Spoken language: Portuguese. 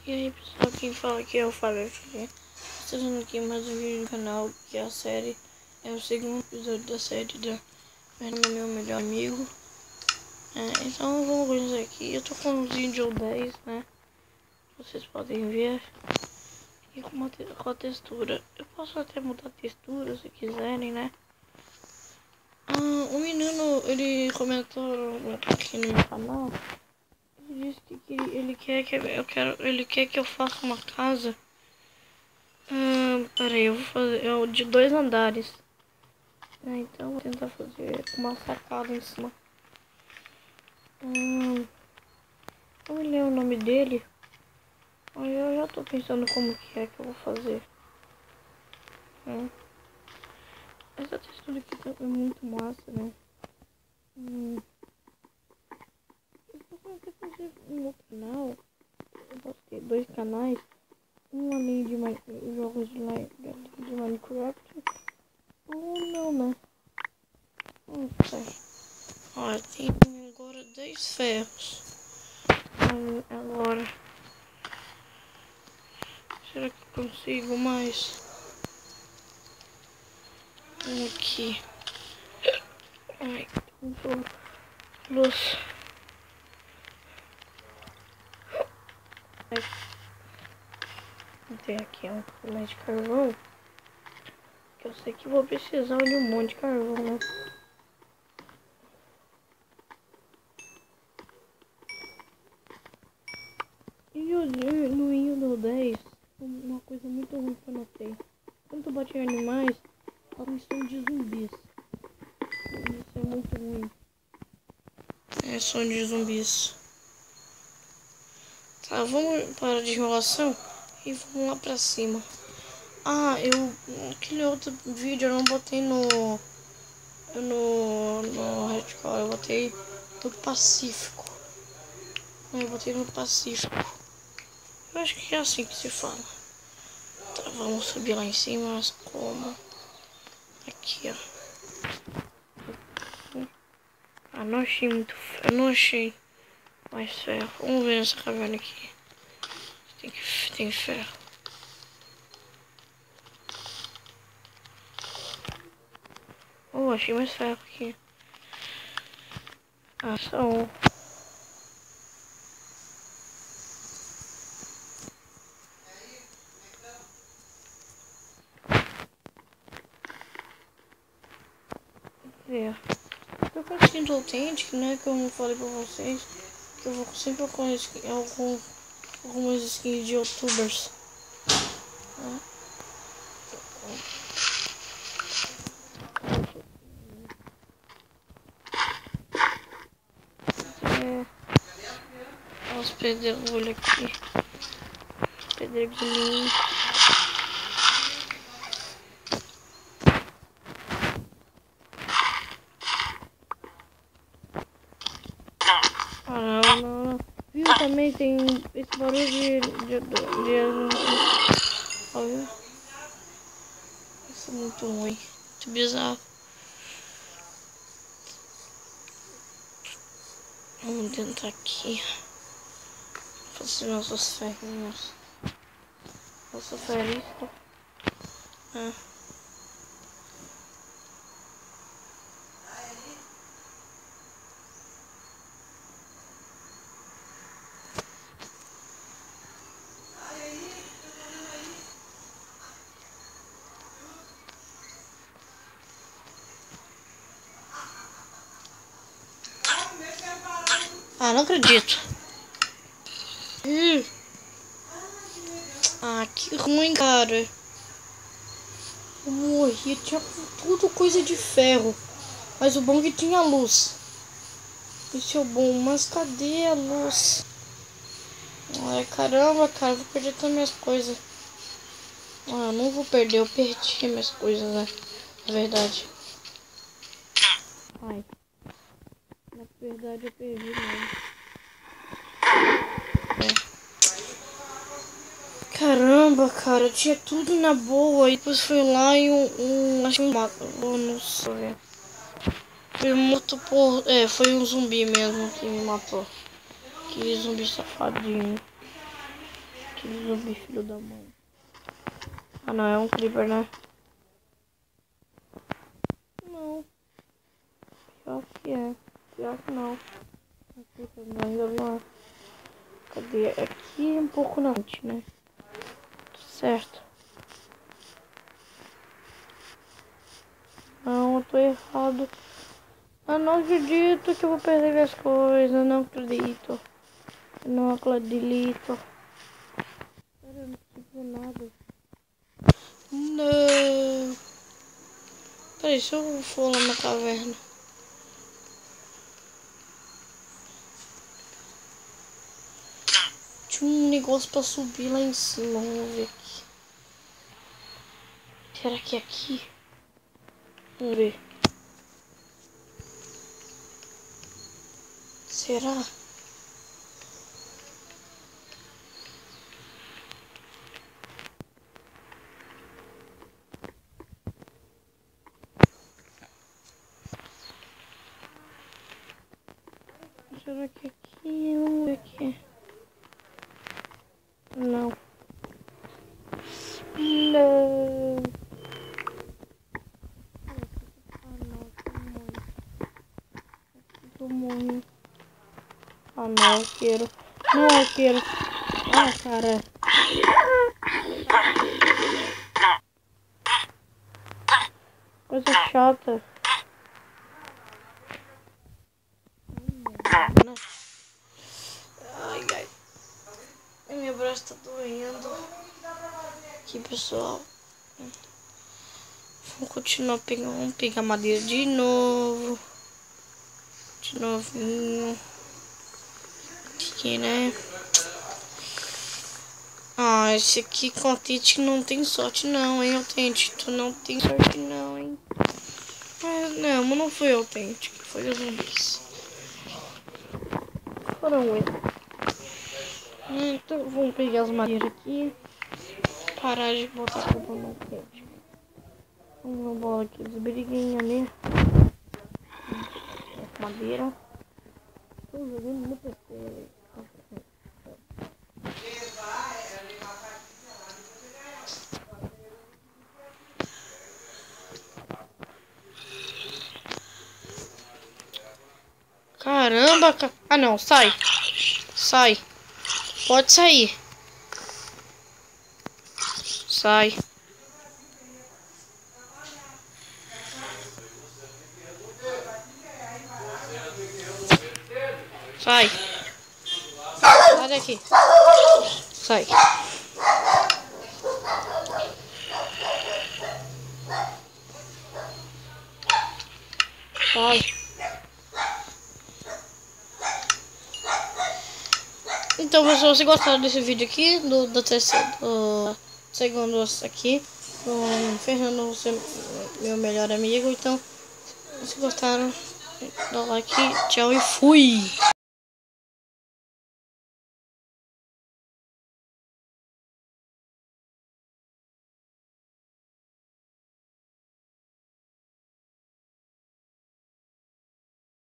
E aí pessoal, quem fala aqui é o Fábio. Trazendo aqui mais um vídeo no canal, que é a série, é o segundo episódio da série da meu melhor amigo. Então vamos começar aqui. Eu tô com um vídeo 10, né? Vocês podem ver. E com a textura. Eu posso até mudar a textura se quiserem, né? O menino, ele comentou aqui no meu canal. Ele disse que ele quer que eu faça uma casa. Peraí, eu vou fazer de 2 andares. Então vou tentar fazer uma sacada em cima. Vamos ler o nome dele. Eu já tô pensando como que é que eu vou fazer. Essa textura aqui tá muito massa, né? Eu posso até fazer um outro canal. Eu posso ter 2 canais. Um além de jogos de Minecraft. Ou não, né? Não sei. Olha, tem agora 10 ferros. Agora, será que eu consigo mais? Aqui. Ai, luz. Vou ter aqui um pouco mais de carvão. Que eu sei que vou precisar de um monte de carvão, né? E no Windows 10, uma coisa muito ruim que eu notei. Quando tu bate em animais, eles são de zumbis. Isso é muito ruim. É som de zumbis. Tá, vamos parar de enrolação e vamos lá pra cima. Aquele outro vídeo eu não botei no hardcore, eu botei no Pacífico. Eu botei no Pacífico. Eu acho que é assim que se fala. Tá, vamos subir lá em cima, mas como? Aqui, ó. Não achei muito ferro. Eu não achei mais ferro. Vamos ver nessa caverna aqui. Tem ferro. Achei mais ferro aqui. São. Eu consegui autêntico, né? Que eu não falei pra vocês. Que eu vou sempre conhecer algumas skins de youtubers. Olha os pedregulhos aqui. Pedregulhinho. Não. Viu? Também tem esse barulho de olha. Isso é muito ruim. Muito bizarro. Vamos tentar aqui. Fazer nossos ferrinhos. Nossa ferrista. Não acredito. Que ruim, cara. Eu morri, tinha tudo coisa de ferro. Mas o bom é que tinha luz. Isso é o bom, mas cadê a luz? Ai, caramba, cara, vou perder todas as minhas coisas. Eu não vou perder, eu perdi minhas coisas, né? Na verdade. Na verdade eu perdi mesmo. Caramba, cara, tinha tudo na boa. E depois fui lá e acho que não sei. Foi morto por. Foi um zumbi mesmo que me matou. Que zumbi safadinho. aquele zumbi filho da mãe. Ah não, é um creeper, né? Não. Pior que é. Pior que não. Aqui também, ainda vi uma. Cadê? Aqui um pouco na frente, né? Certo. Não, eu tô errado. Eu não acredito que eu vou perder as coisas. Eu não acredito. Eu não acredito. Eu não consigo nada. Não. Peraí, se eu for lá na caverna. Tinha um negócio pra subir lá em cima. Vamos ver aqui. Será que é aqui? Vamos ver. Será? Será que é aqui? Vamos ver aqui. Não. Não. Ah, não. Tô morrendo. Ah, não. Eu quero. Não, eu quero. Ah, cara. Coisa chata. Ai, ai. Meu braço tá doendo. Aqui, pessoal. Vamos continuar pegando. Vamos pegar madeira de novo. De novinho. Aqui, né? Ah, esse aqui com a Tite não tem sorte não, hein, Autêntico? Tu não tem sorte não, hein? Mas não foi Autêntico, foi os zumbis. Foram eles. Então vamos pegar as madeiras aqui. Parar de botar a culpa no Autêntico. Vamos bolar aqui as briguinhas, né? Madeira. Tô jogando no PC. Caramba, ah não, sai. Sai. Pode sair. Sai. Sai. Sai daqui. Sai. Sai. Então, pessoal, se gostaram desse vídeo aqui, do segundo aqui, do Fernando, você, meu melhor amigo. Então, se gostaram, dá like, tchau e fui!